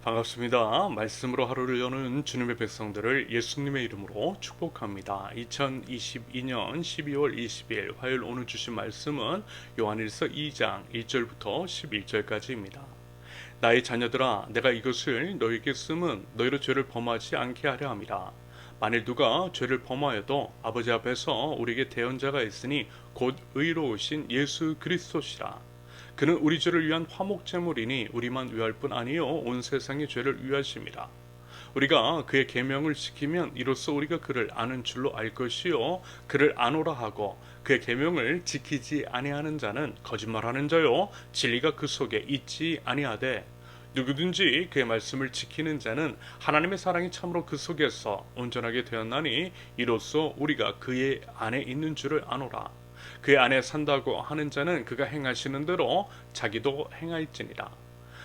반갑습니다. 말씀으로 하루를 여는 주님의 백성들을 예수님의 이름으로 축복합니다. 2022년 12월 20일 화요일 오늘 주신 말씀은 요한일서 2장 1절부터 11절까지입니다. 나의 자녀들아, 내가 이것을 너희에게 쓰면 너희로 죄를 범하지 않게 하려 함이라. 만일 누가 죄를 범하여도 아버지 앞에서 우리에게 대언자가 있으니 곧 의로우신 예수 그리스도시라. 그는 우리 죄를 위한 화목제물이니 우리만 위할 뿐 아니요 온 세상의 죄를 위하심이라. 우리가 그의 계명을 지키면 이로써 우리가 그를 아는 줄로 알 것이요 그를 아노라 하고 그의 계명을 지키지 아니하는 자는 거짓말하는 자요 진리가 그 속에 있지 아니하되 누구든지 그의 말씀을 지키는 자는 하나님의 사랑이 참으로 그 속에서 온전하게 되었나니 이로써 우리가 그의 안에 있는 줄을 아노라. 그의 안에 산다고 하는 자는 그가 행하시는 대로 자기도 행할지니라.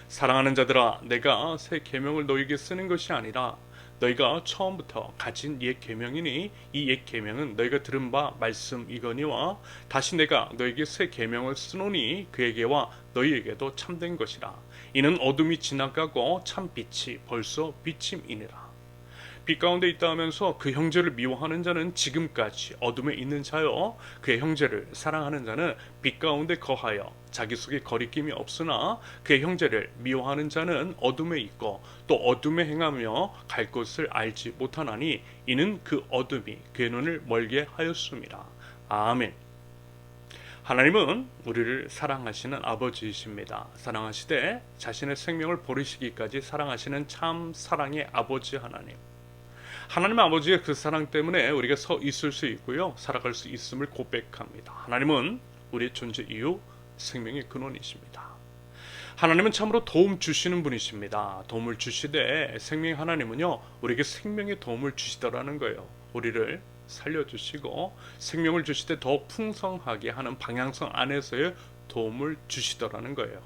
사랑하는 자들아, 내가 새 계명을 너희에게 쓰는 것이 아니라 너희가 처음부터 가진 옛 계명이니 이 옛 계명은 너희가 들은 바 말씀이거니와 다시 내가 너희에게 새 계명을 쓰노니 그에게와 너희에게도 참된 것이라. 이는 어둠이 지나가고 참 빛이 벌써 비침이니라. 빛 가운데 있다 하면서 그 형제를 미워하는 자는 지금까지 어둠에 있는 자요 그의 형제를 사랑하는 자는 빛 가운데 거하여 자기 속에 거리낌이 없으나 그의 형제를 미워하는 자는 어둠에 있고 또 어둠에 행하며 갈 곳을 알지 못하나니 이는 그 어둠이 그의 눈을 멀게 하였습니다. 아멘. 하나님은 우리를 사랑하시는 아버지이십니다. 사랑하시되 자신의 생명을 버리시기까지 사랑하시는 참 사랑의 아버지 하나님. 하나님 아버지의 그 사랑 때문에 우리가 서 있을 수 있고요. 살아갈 수 있음을 고백합니다. 하나님은 우리의 존재 이유, 생명의 근원이십니다. 하나님은 참으로 도움 주시는 분이십니다. 도움을 주시되 생명의 하나님은요. 우리에게 생명의 도움을 주시더라는 거예요. 우리를 살려주시고 생명을 주시되 더 풍성하게 하는 방향성 안에서의 도움을 주시더라는 거예요.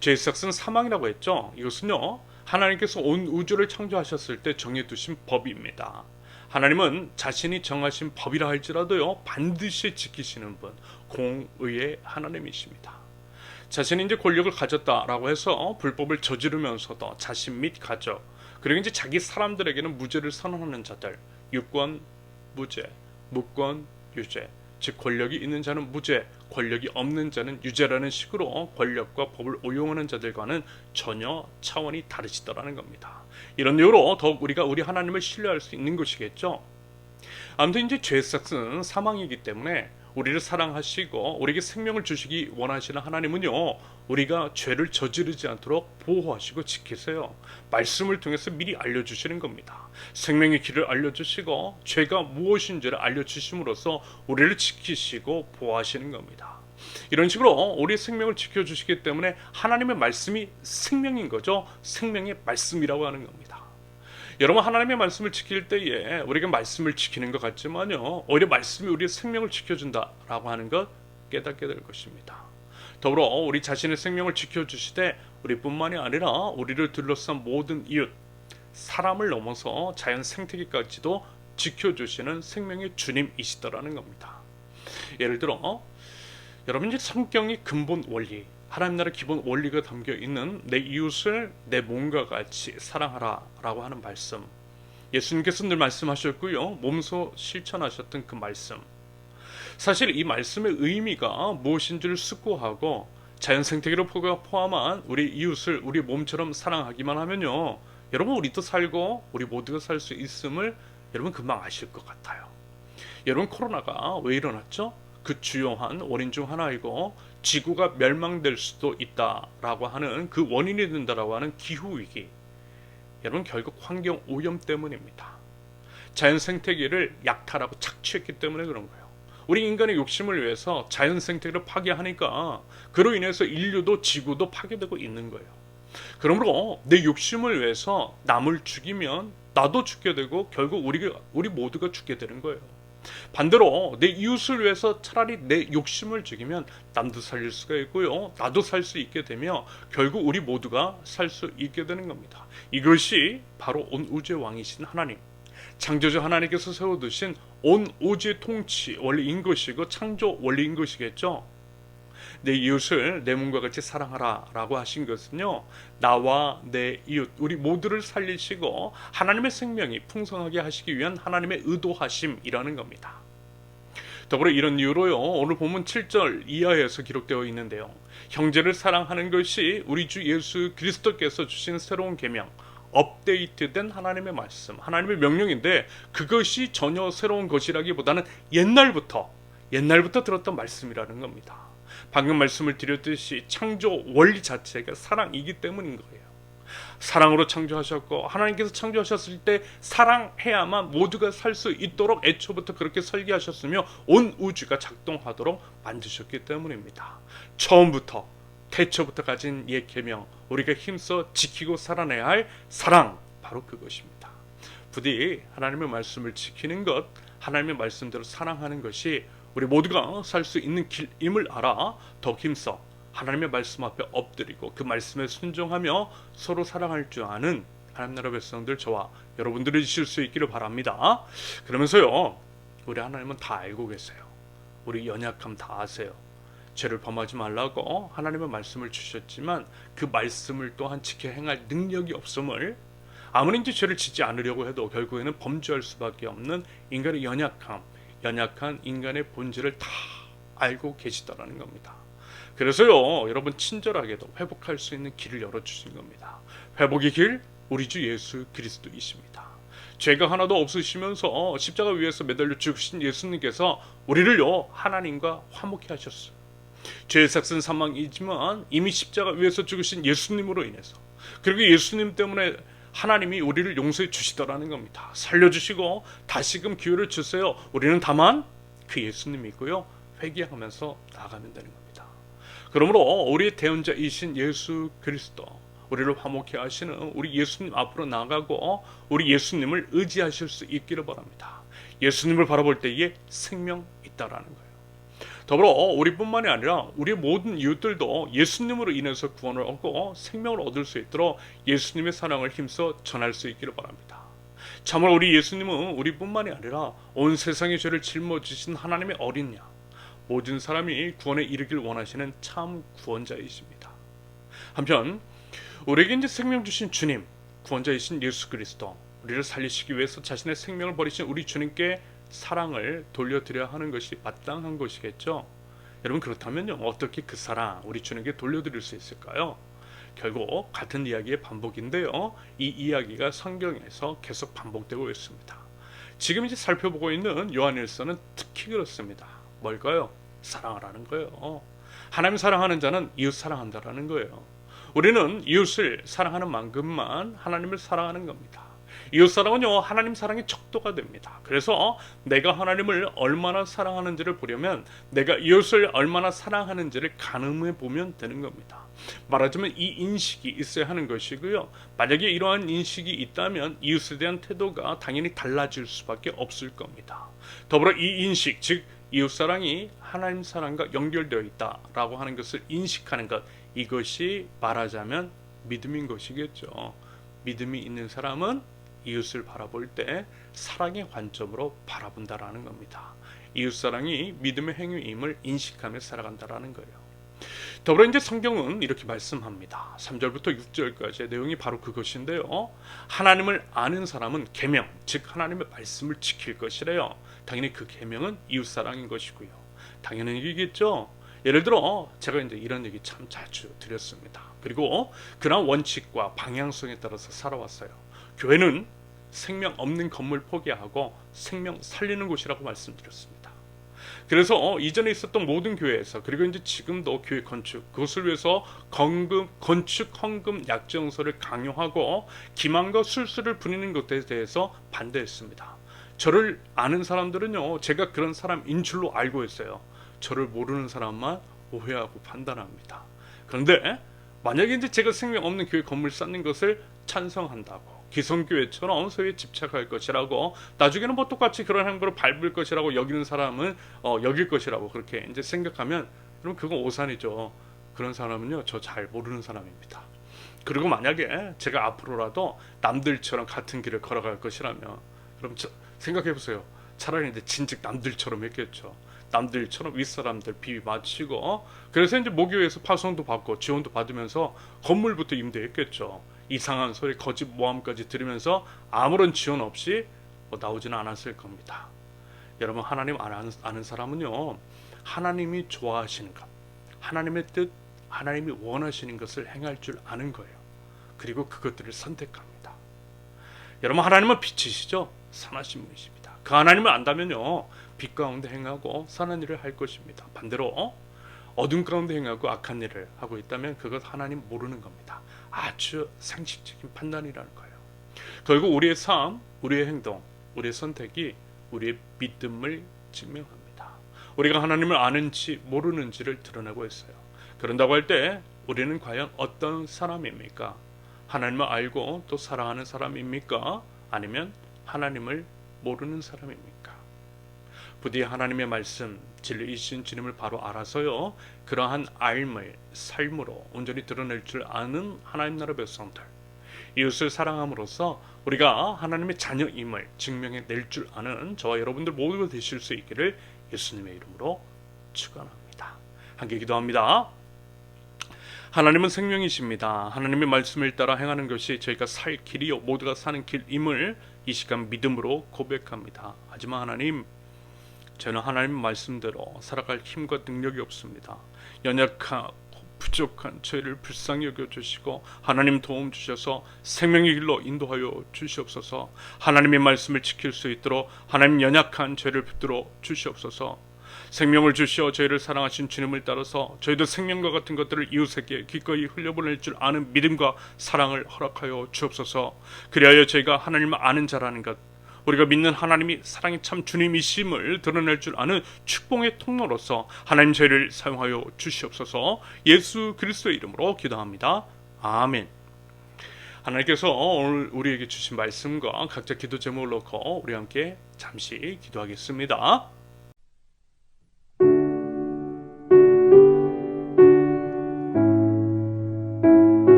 죄의 시작은 사망이라고 했죠. 이것은요. 하나님께서 온 우주를 창조하셨을 때 정해두신 법입니다. 하나님은 자신이 정하신 법이라 할지라도요 반드시 지키시는 분, 공의의 하나님이십니다. 자신이 이제 권력을 가졌다라고 해서 불법을 저지르면서도 자신 및 가족, 그리고 이제 자기 사람들에게는 무죄를 선언하는 자들, 유권 무죄, 무권 유죄, 즉 권력이 있는 자는 무죄, 권력이 없는 자는 유죄라는 식으로 권력과 법을 오용하는 자들과는 전혀 차원이 다르시더라는 겁니다. 이런 이유로 더욱 우리가 우리 하나님을 신뢰할 수 있는 것이겠죠. 아무튼 이제 죄의 삭은 사망이기 때문에 우리를 사랑하시고 우리에게 생명을 주시기 원하시는 하나님은요 우리가 죄를 저지르지 않도록 보호하시고 지키세요. 말씀을 통해서 미리 알려주시는 겁니다. 생명의 길을 알려주시고 죄가 무엇인지를 알려주심으로써 우리를 지키시고 보호하시는 겁니다. 이런 식으로 우리의 생명을 지켜주시기 때문에 하나님의 말씀이 생명인 거죠. 생명의 말씀이라고 하는 겁니다. 여러분, 하나님의 말씀을 지킬 때에 우리가 말씀을 지키는 것 같지만요 오히려 말씀이 우리의 생명을 지켜준다라고 하는 것 깨닫게 될 것입니다. 더불어 우리 자신의 생명을 지켜주시되 우리뿐만이 아니라 우리를 둘러싼 모든 이웃, 사람을 넘어서 자연 생태계까지도 지켜주시는 생명의 주님이시더라는 겁니다. 예를 들어 여러분, 이제 성경의 근본 원리, 하나님 나라의 기본 원리가 담겨있는 내 이웃을 내 몸과 같이 사랑하라 라고 하는 말씀, 예수님께서 늘 말씀하셨고요 몸소 실천하셨던 그 말씀, 사실 이 말씀의 의미가 무엇인지를 숙고하고 자연 생태계를 포함한 우리 이웃을 우리 몸처럼 사랑하기만 하면요 여러분 우리도 살고 우리 모두가 살 수 있음을 여러분 금방 아실 것 같아요. 여러분, 코로나가 왜 일어났죠? 그 주요한 원인 중 하나이고 지구가 멸망될 수도 있다라고 하는 그 원인이 된다라고 하는 기후위기, 여러분 결국 환경 오염 때문입니다. 자연 생태계를 약탈하고 착취했기 때문에 그런 거예요. 우리 인간의 욕심을 위해서 자연 생태계를 파괴하니까 그로 인해서 인류도 지구도 파괴되고 있는 거예요. 그러므로 내 욕심을 위해서 남을 죽이면 나도 죽게 되고 결국 우리 모두가 죽게 되는 거예요. 반대로 내 이웃을 위해서 차라리 내 욕심을 죽이면 남도 살릴 수가 있고요 나도 살 수 있게 되며 결국 우리 모두가 살 수 있게 되는 겁니다. 이것이 바로 온 우주의 왕이신 하나님, 창조주 하나님께서 세워두신 온 우주의 통치 원리인 것이고 창조 원리인 것이겠죠. 내 이웃을 내 몸과 같이 사랑하라 라고 하신 것은요, 나와 내 이웃 우리 모두를 살리시고 하나님의 생명이 풍성하게 하시기 위한 하나님의 의도하심이라는 겁니다. 더불어 이런 이유로요, 오늘 본문 7절 이하에서 기록되어 있는데요, 형제를 사랑하는 것이 우리 주 예수 그리스도께서 주신 새로운 계명, 업데이트된 하나님의 말씀, 하나님의 명령인데, 그것이 전혀 새로운 것이라기보다는 옛날부터 들었던 말씀이라는 겁니다. 방금 말씀을 드렸듯이 창조 원리 자체가 사랑이기 때문인 거예요. 사랑으로 창조하셨고, 하나님께서 창조하셨을 때 사랑해야만 모두가 살 수 있도록 애초부터 그렇게 설계하셨으며 온 우주가 작동하도록 만드셨기 때문입니다. 처음부터 태초부터 가진 옛 계명, 우리가 힘써 지키고 살아내야 할 사랑, 바로 그것입니다. 부디 하나님의 말씀을 지키는 것, 하나님의 말씀대로 사랑하는 것이 우리 모두가 살 수 있는 길임을 알아 더 힘써 하나님의 말씀 앞에 엎드리고 그 말씀에 순종하며 서로 사랑할 줄 아는 하나님 나라 백성들, 저와 여러분들이 되실 수 있기를 바랍니다. 그러면서요, 우리 하나님은 다 알고 계세요. 우리 연약함 다 아세요. 죄를 범하지 말라고 하나님의 말씀을 주셨지만 그 말씀을 또한 지켜 행할 능력이 없음을, 아무리 이제 죄를 짓지 않으려고 해도 결국에는 범죄할 수밖에 없는 인간의 연약한 인간의 본질을 다 알고 계시다라는 겁니다. 그래서요, 여러분 친절하게도 회복할 수 있는 길을 열어주신 겁니다. 회복의 길, 우리 주 예수 그리스도이십니다. 죄가 하나도 없으시면서 십자가 위에서 매달려 죽으신 예수님께서 우리를요, 하나님과 화목케 하셨어요. 죄의 삭은 사망이지만 이미 십자가 위에서 죽으신 예수님으로 인해서, 그리고 예수님 때문에 하나님이 우리를 용서해 주시더라는 겁니다. 살려주시고 다시금 기회를 주세요. 우리는 다만 그 예수님 믿고요, 회개하면서 나아가면 되는 겁니다. 그러므로 우리의 대언자이신 예수 그리스도, 우리를 화목케 하시는 우리 예수님 앞으로 나가고 우리 예수님을 의지하실 수 있기를 바랍니다. 예수님을 바라볼 때에 생명 있다라는 거예요. 더불어 우리뿐만이 아니라 우리 모든 이웃들도 예수님으로 인해서 구원을 얻고 생명을 얻을 수 있도록 예수님의 사랑을 힘써 전할 수 있기를 바랍니다. 참으로 우리 예수님은 우리뿐만이 아니라 온 세상의 죄를 짊어지신 하나님의 어린 양, 모든 사람이 구원에 이르길 원하시는 참 구원자이십니다. 한편 우리에게 이제 생명 주신 주님, 구원자이신 예수 그리스도, 우리를 살리시기 위해서 자신의 생명을 버리신 우리 주님께 사랑을 돌려드려야 하는 것이 마땅한 것이겠죠. 여러분, 그렇다면요, 어떻게 그 사랑 우리 주님께 돌려드릴 수 있을까요? 결국 같은 이야기의 반복인데요, 이 이야기가 성경에서 계속 반복되고 있습니다. 지금 이제 살펴보고 있는 요한일서는 특히 그렇습니다. 뭘까요? 사랑하라는 거예요. 하나님 사랑하는 자는 이웃 사랑한다라는 거예요. 우리는 이웃을 사랑하는 만큼만 하나님을 사랑하는 겁니다. 이웃사랑은요, 하나님 사랑의 척도가 됩니다. 그래서 내가 하나님을 얼마나 사랑하는지를 보려면 내가 이웃을 얼마나 사랑하는지를 가늠해 보면 되는 겁니다. 말하자면 이 인식이 있어야 하는 것이고요, 만약에 이러한 인식이 있다면 이웃에 대한 태도가 당연히 달라질 수밖에 없을 겁니다. 더불어 이 인식, 즉 이웃사랑이 하나님 사랑과 연결되어 있다라고 하는 것을 인식하는 것, 이것이 말하자면 믿음인 것이겠죠. 믿음이 있는 사람은 이웃을 바라볼 때 사랑의 관점으로 바라본다라는 겁니다. 이웃사랑이 믿음의 행위임을 인식하며 살아간다라는 거예요. 더불어 이제 성경은 이렇게 말씀합니다. 3절부터 6절까지의 내용이 바로 그것인데요, 하나님을 아는 사람은 계명, 즉 하나님의 말씀을 지킬 것이래요. 당연히 그 계명은 이웃사랑인 것이고요. 당연한 얘기겠죠. 예를 들어 제가 이제 이런 얘기 참 자주 드렸습니다. 그리고 그런 원칙과 방향성에 따라서 살아왔어요. 교회는 생명 없는 건물 포기하고 생명 살리는 곳이라고 말씀드렸습니다. 그래서 이전에 있었던 모든 교회에서, 그리고 이제 지금도 교회 건축, 그것을 위해서 건축 헌금 약정서를 강요하고 기만과 술수를 부리는 것에 대해서 반대했습니다. 저를 아는 사람들은요, 제가 그런 사람인 줄로 알고 있어요. 저를 모르는 사람만 오해하고 판단합니다. 그런데 만약에 이제 제가 생명 없는 교회 건물 쌓는 것을 찬성한다고, 기성교회처럼 소유에 집착할 것이라고, 나중에는 뭐 똑같이 그런 행보를 밟을 것이라고 여기는 사람은 여길 것이라고 그렇게 이제 생각하면, 그럼 그건 오산이죠. 그런 사람은요, 저 잘 모르는 사람입니다. 그리고 만약에 제가 앞으로라도 남들처럼 같은 길을 걸어갈 것이라면, 그럼 생각해 보세요. 차라리 이제 진즉 남들처럼 했겠죠. 남들처럼 윗사람들 비비 맞추고, 그래서 이제 모교에서 파송도 받고 지원도 받으면서 건물부터 임대했겠죠. 이상한 소리, 거짓 모함까지 들으면서 아무런 지원 없이 나오지는 않았을 겁니다. 여러분, 하나님 아는 사람은요, 하나님이 좋아하시는 것, 하나님의 뜻, 하나님이 원하시는 것을 행할 줄 아는 거예요. 그리고 그것들을 선택합니다. 여러분, 하나님은 빛이시죠? 선하신 분이십니다. 그 하나님을 안다면요, 빛 가운데 행하고 선한 일을 할 것입니다. 반대로 어둠 가운데 행하고 악한 일을 하고 있다면 그것 하나님 모르는 겁니다. 아주 상식적인 판단이라는 거예요. 결국 우리의 삶, 우리의 행동, 우리의 선택이 우리의 믿음을 증명합니다. 우리가 하나님을 아는지 모르는지를 드러내고 있어요. 그런다고 할 때 우리는 과연 어떤 사람입니까? 하나님을 알고 또 사랑하는 사람입니까? 아니면 하나님을 모르는 사람입니까? 부디 하나님의 말씀, 진리이신 주님을 바로 알아서요, 그러한 알을 삶으로 온전히 드러낼 줄 아는 하나님 나라 백성들, 이웃을 사랑함으로써 우리가 하나님의 자녀임을 증명해 낼 줄 아는 저와 여러분들 모두가 되실 수 있기를 예수님의 이름으로 축원합니다. 함께 기도합니다. 하나님은 생명이십니다. 하나님의 말씀을 따라 행하는 것이 저희가 살 길이요 모두가 사는 길임을 이 시간 믿음으로 고백합니다. 하지만 하나님, 저는 하나님의 말씀대로 살아갈 힘과 능력이 없습니다. 연약하고 부족한 저희를 불쌍히 여겨주시고 하나님 도움 주셔서 생명의 길로 인도하여 주시옵소서. 하나님의 말씀을 지킬 수 있도록 하나님 연약한 저희를 붙들어 주시옵소서. 생명을 주시어 저희를 사랑하신 주님을 따라서 저희도 생명과 같은 것들을 이웃에게 기꺼이 흘려보낼 줄 아는 믿음과 사랑을 허락하여 주옵소서. 그리하여 저희가 하나님을 아는 자라는 것, 우리가 믿는 하나님이 사랑의 참 주님이심을 드러낼 줄 아는 축복의 통로로서 하나님 저희를 사용하여 주시옵소서. 예수 그리스도의 이름으로 기도합니다. 아멘. 하나님께서 오늘 우리에게 주신 말씀과 각자 기도 제목을 놓고 우리 함께 잠시 기도하겠습니다.